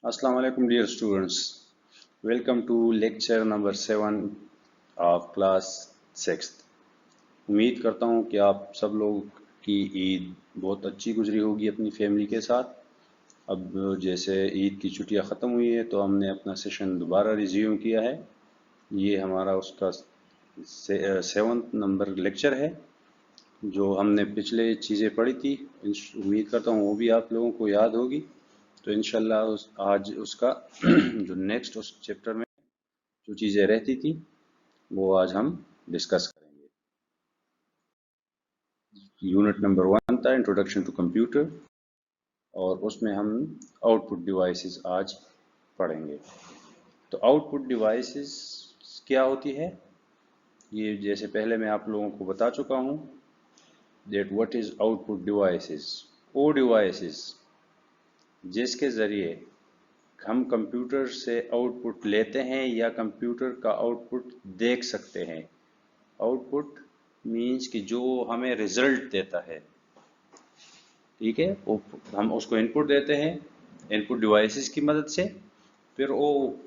Assalamu alaikum dear students. Welcome to lecture number 7 of class 6th. उम्मीद करता हूँ कि आप सब लोग की ईद बहुत अच्छी गुजरी होगी अपनी फैमिली के साथ। अब जैसे ईद की छुट्टियाँ ख़त्म हुई है तो हमने अपना सेशन दोबारा रिज्यूम किया है। ये हमारा उसका 7th नंबर लेक्चर है। जो हमने पिछले चीज़ें पढ़ी थी उम्मीद करता हूँ वो भी आप लोगों को याद होगी। तो इंशाल्लाह आज उसका जो नेक्स्ट उस चैप्टर में जो चीज़ें रहती थी वो आज हम डिस्कस करेंगे। यूनिट नंबर 1 था इंट्रोडक्शन टू कंप्यूटर और उसमें हम आउटपुट डिवाइसेस आज पढ़ेंगे। तो आउटपुट डिवाइसेस क्या होती है ये जैसे पहले मैं आप लोगों को बता चुका हूँ that what is output devices. वो डिवाइसेस जिसके ज़रिए हम कंप्यूटर से आउटपुट लेते हैं या कंप्यूटर का आउटपुट देख सकते हैं। आउटपुट मीन्स कि जो हमें रिजल्ट देता है, ठीक है, वो हम उसको इनपुट देते हैं इनपुट डिवाइसेस की मदद से। फिर वो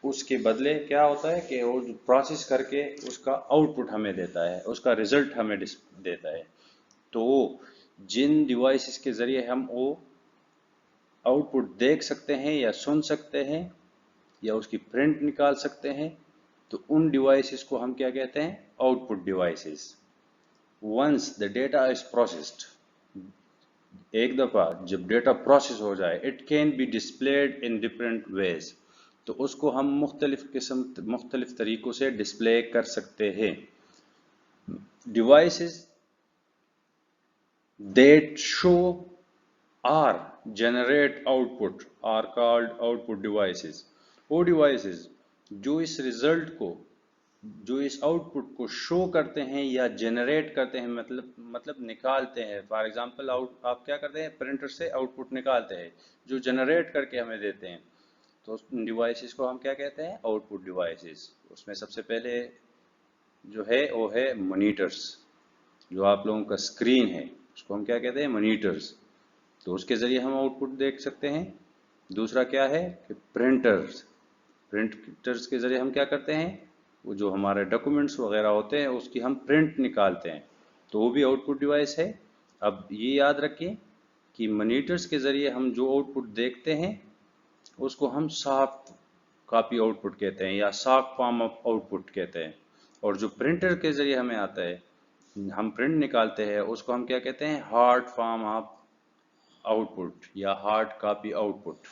उसके बदले क्या होता है कि वो प्रोसेस करके उसका आउटपुट हमें देता है, उसका रिजल्ट हमें देता है। तो जिन डिवाइसेस के ज़रिए हम वो आउटपुट देख सकते हैं या सुन सकते हैं या उसकी प्रिंट निकाल सकते हैं, तो उन डिवाइसेस को हम क्या कहते हैं? Output devices. Once the data is processed, एक दफ़ा जब डेटा प्रोसेस हो जाए, it can be displayed in different ways, तो उसको हम मुख्तलिफ तरीक़ों से डिस्प्ले कर सकते हैं। Devices that show or generate output are called output devices. वो डिवाइसेस जो इस रिजल्ट को, जो इस आउटपुट को शो करते हैं या जनरेट करते हैं, मतलब निकालते हैं। फॉर एग्जांपल आप क्या करते हैं, प्रिंटर से आउटपुट निकालते हैं जो जनरेट करके हमें देते हैं, तो डिवाइसेस को हम क्या कहते हैं? Output devices. उसमें सबसे पहले जो है वो है मॉनिटर्स। जो आप लोगों का स्क्रीन है उसको हम क्या कहते हैं? मॉनिटर्स। तो उसके ज़रिए हम आउटपुट देख सकते हैं। दूसरा क्या है कि प्रिंटर्स के ज़रिए हम क्या करते हैं? वो जो हमारे डॉक्यूमेंट्स वगैरह होते हैं उसकी हम प्रिंट निकालते हैं, तो वो भी आउटपुट डिवाइस है। अब ये याद रखिए कि मॉनिटर्स के ज़रिए हम जो आउटपुट देखते हैं उसको हम सॉफ्ट कॉपी आउटपुट कहते हैं या सॉफ्ट फॉर्म ऑफ आउटपुट कहते हैं। और जो प्रिंटर के ज़रिए हमें आता है, हम प्रिंट निकालते हैं, उसको हम क्या कहते हैं? हार्ड फॉर्म ऑफ आउटपुट या hard copy output.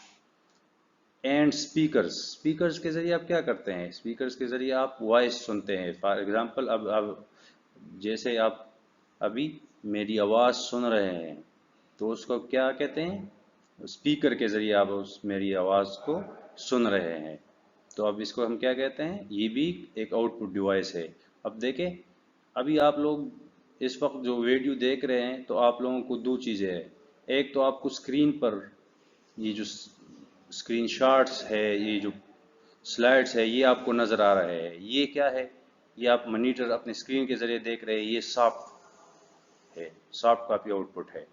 And speakers के ज़रिए आप क्या करते हैं? स्पीकर्स के ज़रिए आप वॉइस सुनते हैं। फॉर एग्जांपल अब जैसे आप अभी मेरी आवाज़ सुन रहे हैं, तो उसको क्या कहते हैं? स्पीकर के ज़रिए आप मेरी आवाज़ को सुन रहे हैं, तो अब इसको हम क्या कहते हैं? ये भी एक आउटपुट डिवाइस है। अब देखें, अभी आप लोग इस वक्त जो वीडियो देख रहे हैं तो आप लोगों को दो चीज़ें हैं। एक तो आपको स्क्रीन पर ये जो स्क्रीन शॉट्स है, ये जो स्लाइड्स है, ये आपको नज़र आ रहा है। ये क्या है? ये आप मॉनिटर अपने स्क्रीन के ज़रिए देख रहे हैं, ये सॉफ्ट है, सॉफ्ट कॉपी आउटपुट है,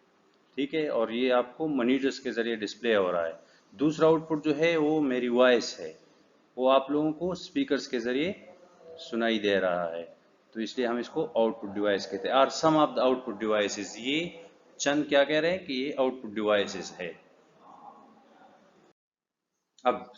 ठीक है। और ये आपको मॉनिटर्स के ज़रिए डिस्प्ले हो रहा है। दूसरा आउटपुट जो है वो मेरी वॉइस है, वो आप लोगों को स्पीकर्स के ज़रिए सुनाई दे रहा है, तो इसलिए हम इसको आउटपुट डिवाइस कहते हैं। और सम ऑफ द आउटपुट डिवाइसेस, ये चंद क्या कह रहे हैं कि ये आउटपुट डिवाइसेस है। अब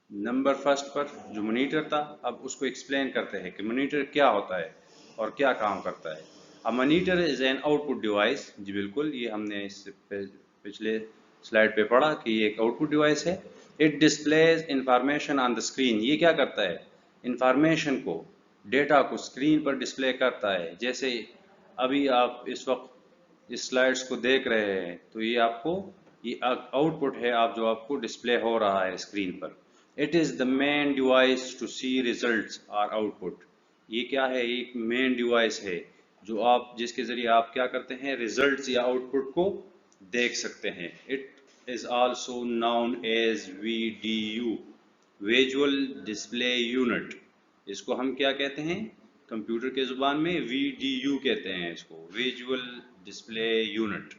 नंबर फर्स्ट पर जो मॉनिटर था, अब उसको एक्सप्लेन करते हैं कि मॉनिटर क्या होता है और क्या काम करता है। A monitor is an output device. जी बिल्कुल, ये हमने इस पिछले स्लाइड पे पढ़ा कि ये एक आउटपुट डिवाइस है। It displays information on the screen. ये क्या करता है? इंफॉर्मेशन को, डेटा को स्क्रीन पर डिस्प्ले करता है। जैसे अभी आप इस वक्त इस स्लाइड्स को देख रहे हैं, तो ये आपको ये आउटपुट है आप जो आपको डिस्प्ले हो रहा है स्क्रीन पर। It is the main device to see results और आउटपुट। ये क्या है? एक मेन डिवाइस है जो आप, जिसके ज़रिए आप क्या करते हैं? रिजल्ट्स या आउटपुट को देख सकते हैं। It is also known as VDU, visual display unit. इसको हम क्या कहते हैं? कंप्यूटर के ज़ुबान में VDU कहते हैं इसको, visual display unit.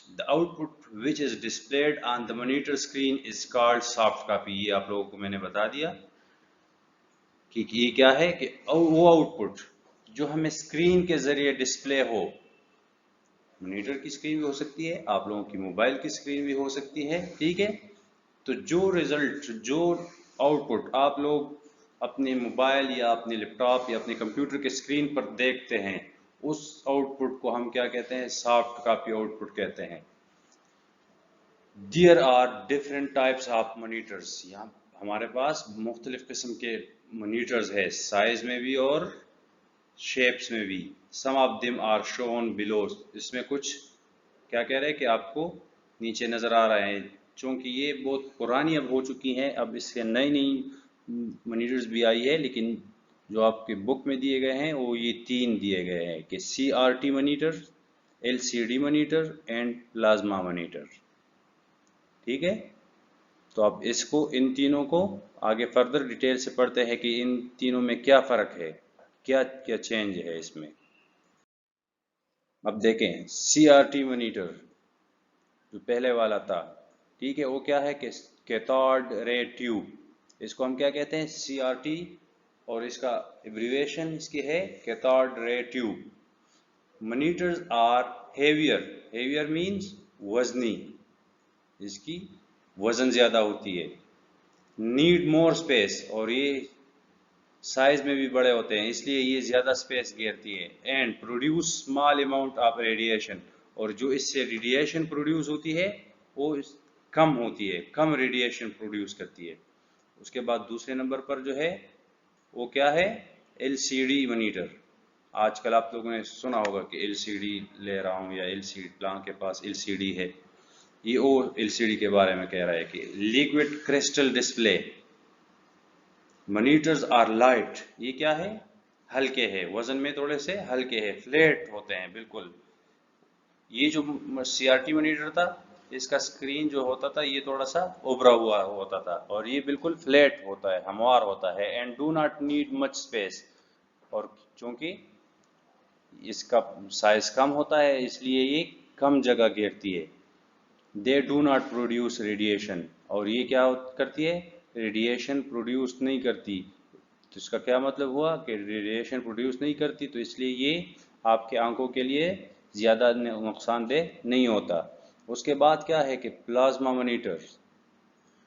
the output which is displayed on the monitor screen is called soft copy. ये आप लोगों को मैंने बता दिया कि ये क्या है कि वो आउटपुट जो हमें स्क्रीन के जरिए डिस्प्ले हो, मॉनिटर की स्क्रीन भी हो सकती है, आप लोगों की मोबाइल की स्क्रीन भी हो सकती है, ठीक है। तो जो रिजल्ट, जो आउटपुट आप लोग अपने मोबाइल या अपने लैपटॉप या अपने कंप्यूटर के स्क्रीन पर देखते हैं, उस आउटपुट को हम क्या कहते हैं? सॉफ्ट कॉपी आउटपुट कहते हैं। There are different types of monitors. यहाँ हमारे पास मुख्तलिफ किस्म के मॉनिटर्स है, साइज में भी और शेप्स में भी। Some of them are shown below. इसमें कुछ क्या कह रहे हैं कि आपको नीचे नजर आ रहे हैं, चूंकि ये बहुत पुरानी अब हो चुकी हैं, अब इसके नई नई मॉनिटर्स भी आई है, लेकिन जो आपके बुक में दिए गए हैं वो ये 3 दिए गए हैं कि CRT monitor, LCD monitor and plasma monitor, ठीक है। तो अब इसको, इन तीनों को आगे फर्दर डिटेल से पढ़ते हैं कि इन तीनों में क्या फर्क है, क्या क्या चेंज है इसमें। अब देखें CRT मॉनिटर जो पहले वाला था, ठीक है, वो क्या है कि कैथोड रे ट्यूब, इसको हम क्या कहते हैं? CRT, और इसका एब्रीविएशन इसकी है cathode ray tube. Monitors are heavier, heavier means वजनी, इसकी वजन ज्यादा होती है। नीड मोर स्पेस, और ये साइज में भी बड़े होते हैं, इसलिए ये ज्यादा स्पेस घेरती है। And produce small amount of radiation, और जो इससे रेडिएशन प्रोड्यूस होती है वो कम होती है, कम रेडिएशन प्रोड्यूस करती है। उसके बाद दूसरे नंबर पर जो है वो क्या है? LCD monitor. आजकल आप लोगों ने सुना होगा कि LCD ले रहा हूँ, या LCD प्लान के पास LCD है। ये वो LCD के बारे में कह रहा है कि liquid crystal display. Monitors are light, ये क्या है? हल्के हैं, वजन में थोड़े से हल्के हैं, फ्लैट होते हैं बिल्कुल। ये जो CRT मॉनिटर था, इसका स्क्रीन जो होता था ये थोड़ा सा उभरा हुआ होता था, और ये बिल्कुल फ्लैट होता है, हमवार होता है। And do not need much space, और चूंकि इसका साइज कम होता है इसलिए ये कम जगह घेरती है। They do not produce radiation, और ये क्या करती है? रेडिएशन प्रोड्यूस नहीं करती। तो इसका क्या मतलब हुआ कि रेडिएशन प्रोड्यूस नहीं करती, तो इसलिए ये आपके आंखों के लिए ज़्यादा नुकसानदेह नहीं होता। उसके बाद क्या है कि प्लाज्मा मॉनिटर।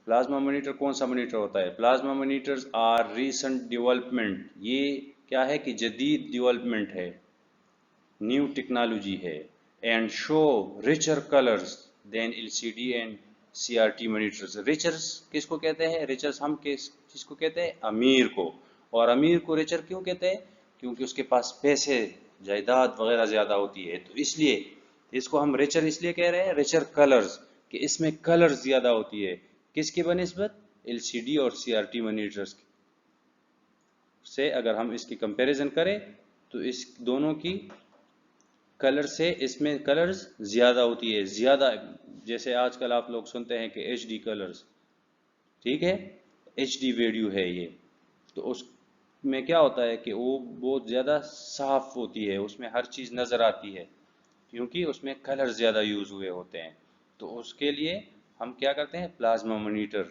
प्लाज्मा मॉनिटर कौन सा मॉनिटर होता है? Plasma monitors are recent development, ये क्या है कि जदीद डेवलपमेंट है, न्यू टेक्नोलॉजी है। And show richer colours than LCD एंड CRT मॉनिटर्स। रिचर्स किसको कहते हैं? रिचर्स हम किसको कहते हैं? अमीर को। और अमीर को रिचर क्यों कहते हैं? क्योंकि उसके पास पैसे, जायदाद वगैरह ज्यादा होती है, तो इसलिए इसको हम रिचर इसलिए कह रहे हैं, रिचर कलर्स, कि इसमें कलर्स ज्यादा होती है। किसकी बनिस्बत? LCD और CRT मॉनिटर्स से अगर हम इसकी कंपैरिजन करें तो इस दोनों की कलर से इसमें कलर्स ज्यादा होती है, ज्यादा। जैसे आजकल आप लोग सुनते हैं कि HD कलर्स, ठीक है, HD वीडियो है ये, तो उसमें क्या होता है कि वो बहुत ज्यादा साफ होती है, उसमें हर चीज नजर आती है, क्योंकि उसमें कलर ज्यादा यूज हुए होते हैं। तो उसके लिए हम क्या करते हैं? प्लाज्मा मॉनिटर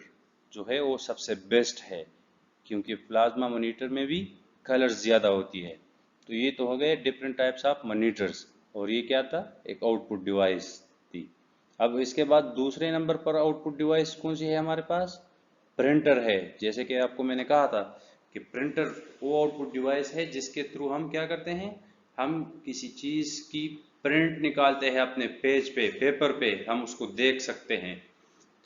जो है वो सबसे बेस्ट है, क्योंकि प्लाज्मा मॉनिटर में भी कलर ज्यादा होती है। तो ये तो हो गए डिफरेंट टाइप्स ऑफ मॉनिटर्स, और ये क्या था? एक आउटपुट डिवाइस थी। अब इसके बाद दूसरे नंबर पर आउटपुट डिवाइस कौन सी है हमारे पास? प्रिंटर है। जैसे कि आपको मैंने कहा था कि प्रिंटर वो आउटपुट डिवाइस है जिसके थ्रू हम क्या करते हैं? हम किसी चीज की प्रिंट निकालते हैं अपने पेज पे, पेपर पे, हम उसको देख सकते हैं।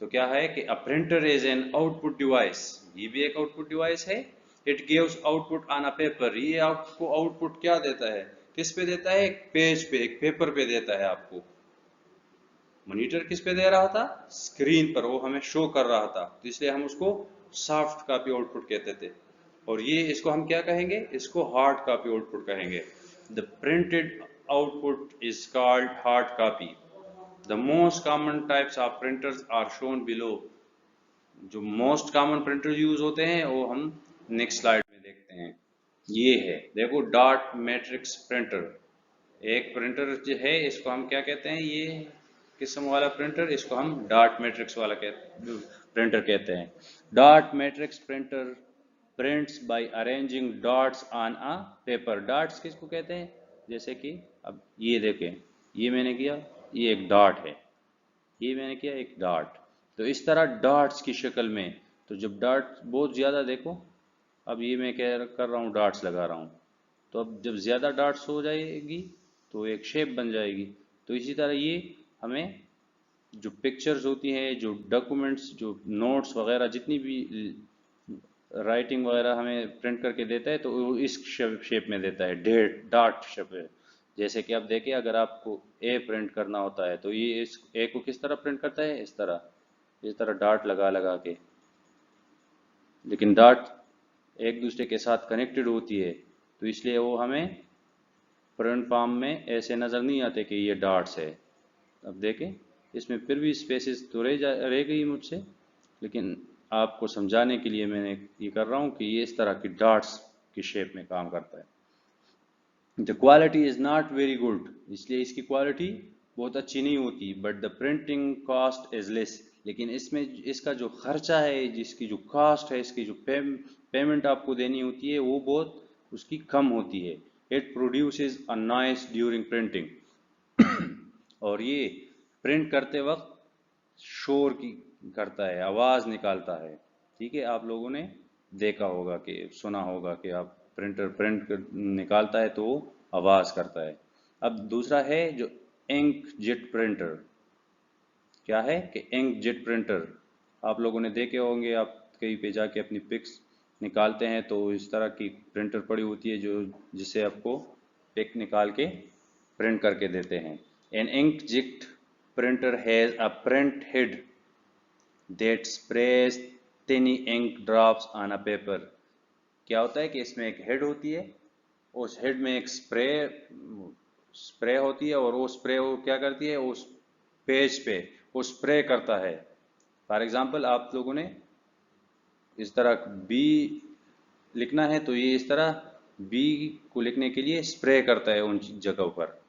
तो क्या है कि a printer is an output device, ये भी एक आउटपुट डिवाइस है। It gives output on a paper, ये आपको आउटपुट क्या देता है? किस पे देता है? एक पेज पे, एक पेपर पे देता है आपको। मॉनिटर किस पे दे रहा था? स्क्रीन पर, वो हमें शो कर रहा था, तो इसलिए हम उसको सॉफ्ट कॉपी आउटपुट कहते थे। और ये इसको हम क्या कहेंगे? इसको हार्ड कॉपी आउटपुट कहेंगे। The printed output is called hard copy. The most common types of printers are shown below. जो मोस्ट कॉमन प्रिंटर यूज होते हैं वो हम नेक्स्ट स्लाइड में देखते हैं। ये है, देखो, डॉट मैट्रिक्स प्रिंटर। एक प्रिंटर जो है इसको हम क्या कहते हैं? ये किस्म वाला प्रिंटर, इसको हम डॉट मैट्रिक्स वाला प्रिंटर कहते हैं। Dot matrix printer prints by arranging dots on a paper. Dots किसको कहते हैं? जैसे कि अब ये देखें, ये मैंने किया, ये एक डॉट है, ये मैंने किया एक डॉट। तो इस तरह डॉट्स की शक्ल में, तो जब डॉट बहुत ज़्यादा देखो, अब ये मैं क्या कर रहा हूँ, डॉट्स लगा रहा हूँ, तो अब जब ज़्यादा डॉट्स हो जाएगी तो एक शेप बन जाएगी। तो इसी तरह ये हमें जो पिक्चर्स होती हैं, जो डॉक्यूमेंट्स, जो नोट्स वगैरह, जितनी भी राइटिंग वगैरह हमें प्रिंट करके देता है तो वो इस शेप में देता है, डेट डॉट शेप है। जैसे कि आप देखें, अगर आपको ए प्रिंट करना होता है तो ये इस ए को किस तरह प्रिंट करता है, इस तरह डॉट लगा लगा के। लेकिन डॉट एक दूसरे के साथ कनेक्टेड होती है, तो इसलिए वो हमें प्रिंट फॉर्म में ऐसे नज़र नहीं आते कि ये डॉट्स है। अब देखें, इसमें फिर भी स्पेसेस तो रह गई मुझसे, लेकिन आपको समझाने के लिए मैंने ये कर रहा हूँ कि ये इस तरह की डॉट्स की शेप में काम करता है। The quality is not very good, इसलिए इसकी क्वालिटी बहुत अच्छी नहीं होती। But the printing cost is less, लेकिन इसमें इसका जो खर्चा है, जिसकी जो कॉस्ट है, इसकी जो पेमेंट आपको देनी होती है, वो बहुत उसकी कम होती है। It produces a noise during printing, और ये प्रिंट करते वक्त शोर की करता है, आवाज़ निकालता है। ठीक है, आप लोगों ने देखा होगा कि सुना होगा कि आप प्रिंटर निकालता है तो वो आवाज़ करता है। अब दूसरा है जो इंक जेट प्रिंटर। क्या है कि इंक जेट प्रिंटर आप लोगों ने देखे होंगे, आप कहीं पे जाके अपनी पिक्स निकालते हैं तो इस तरह की प्रिंटर पड़ी होती है जो जिससे आपको पिक निकाल के प्रिंट करके देते हैं। An ink jet printer has a print head that sprays tiny ink drops on a paper। क्या होता है कि इसमें एक हेड होती है, उस हेड में एक स्प्रे होती है, और वो स्प्रे वो क्या करती है, उस पेज पे वो स्प्रे करता है। फॉर एग्जांपल, आप लोगों ने इस तरह बी लिखना है तो ये इस तरह बी को लिखने के लिए स्प्रे करता है उन जगहों पर,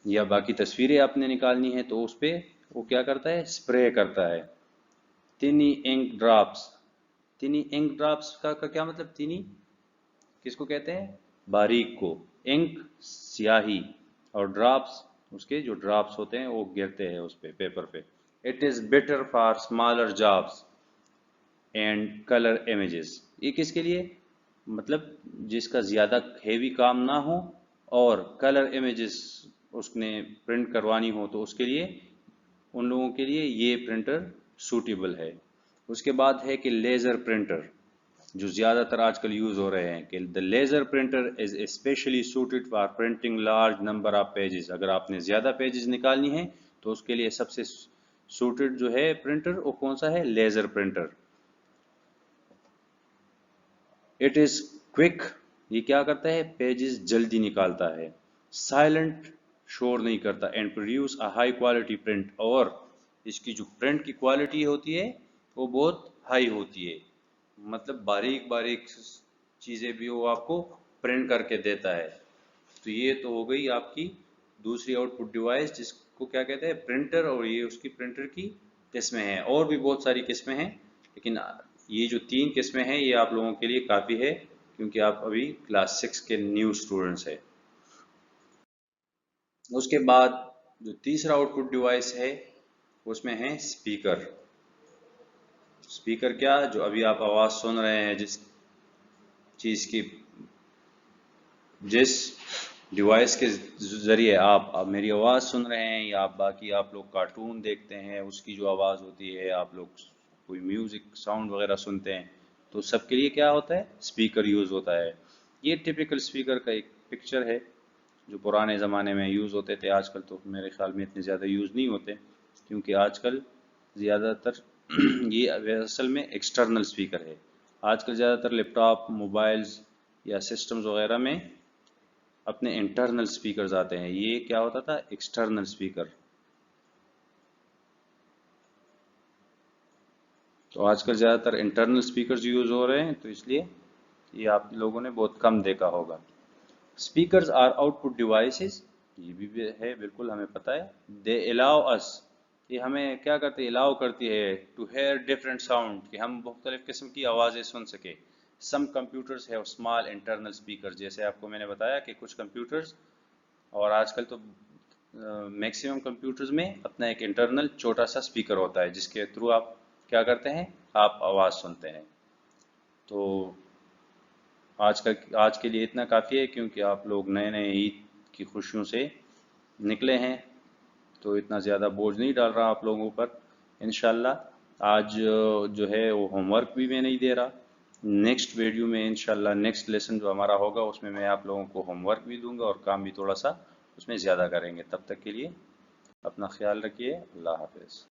या बाकी तस्वीरें आपने निकालनी है तो उस पर वो क्या करता है, स्प्रे करता है। तिनी इंक ड्रॉप्स, तिनी इंक ड्रॉप्स का क्या मतलब? तिनी किसको कहते हैं? बारीक को। इंक स्याही, और ड्रॉप्स उसके जो ड्रॉप्स होते हैं वो गिरते हैं उस पे, पेपर पे। It is better for smaller jobs and colour images. ये किसके लिए मतलब? जिसका ज़्यादा हेवी काम ना हो और कलर इमेजेस उसने प्रिंट करवानी हो, तो उसके लिए, उन लोगों के लिए ये प्रिंटर सूटेबल है। उसके बाद है कि लेज़र प्रिंटर, जो ज़्यादातर आजकल यूज़ हो रहे हैं, कि the laser printer is specially suited for printing large number of pages. अगर आपने ज़्यादा पेजेस निकालनी है तो उसके लिए सबसे सूटेड जो है प्रिंटर, वो कौन सा है? Laser printer. It is quick, ये क्या करता है? पेजेस जल्दी निकालता है। साइलेंट, शोर नहीं करता। And produce a high quality print, और इसकी जो प्रिंट की क्वालिटी होती है वो बहुत हाई होती है, मतलब बारीक बारीक चीज़ें भी वो आपको प्रिंट करके देता है। तो ये तो हो गई आपकी दूसरी आउटपुट डिवाइस, जिसको क्या कहते हैं? प्रिंटर। और ये उसकी प्रिंटर की किस्में हैं, और भी बहुत सारी किस्में हैं, लेकिन ये जो 3 किस्में हैं ये आप लोगों के लिए काफ़ी है, क्योंकि आप अभी क्लास 6 के न्यू स्टूडेंट्स हैं। उसके बाद जो तीसरा आउटपुट डिवाइस है उसमें है स्पीकर। स्पीकर क्या? जो अभी आप आवाज़ सुन रहे हैं, जिस चीज़ की, जिस डिवाइस के ज़रिए आप मेरी आवाज़ सुन रहे हैं, या आप बाकी आप लोग कार्टून देखते हैं, उसकी जो आवाज़ होती है, आप लोग कोई म्यूज़िक साउंड वगैरह सुनते हैं, तो सबके लिए क्या होता है? स्पीकर यूज़ होता है। ये टिपिकल स्पीकर का एक पिक्चर है जो पुराने ज़माने में यूज़ होते थे। आजकल तो मेरे ख्याल में इतने ज़्यादा यूज़ नहीं होते, क्योंकि आजकल ज़्यादातर ये असल में एक्सटर्नल स्पीकर है। आजकल ज़्यादातर लैपटॉप, मोबाइल्स या सिस्टम्स वगैरह में अपने इंटरनल स्पीकर्स आते हैं। ये क्या होता था? External speaker. तो आजकल ज़्यादातर इंटरनल स्पीकर्स यूज़ हो रहे हैं, तो इसलिए ये आप लोगों ने बहुत कम देखा होगा। स्पीकर्स आर आउटपुट डिवाइसेस یہ بھی ہے، بالکل ہمیں پتہ ہے. دے الاؤ اس، یہ ہمیں کیا کرتے ہیں، الاؤ کرتی ہے ٹو ہیئر ڈفرینٹ ساؤنڈ، کہ ہم مختلف قسم کی آوازیں سن سکیں. سم کمپیوٹرز ہے اسمال انٹرنل اسپیکر، جیسے آپ کو میں نے بتایا کہ کچھ کمپیوٹرز اور آج کل تو میکسیمم کمپیوٹرز میں اپنا ایک انٹرنل چھوٹا سا اسپیکر ہوتا ہے جس کے تھرو آپ کیا کرتے ہیں، آپ آواز سنتے ہیں. تو آج کے لیے اتنا کافی ہے، کیونکہ آپ لوگ نئے نئے عید کی خوشیوں سے نکلے ہیں، تو اتنا زیادہ بوجھ نہیں ڈال رہا آپ لوگوں پر انشاءاللہ. آج جو ہے وہ ہوم ورک بھی میں نہیں دے رہا. نیکسٹ ویڈیو میں انشاءاللہ نیکسٹ لیسن جو ہمارا ہوگا اس میں آپ لوگوں کو ہوم ورک بھی دوں گا اور کام بھی تھوڑا سا اس میں زیادہ کریں گے. تب تک کے لیے اپنا خیال رکھیے. اللہ حافظ.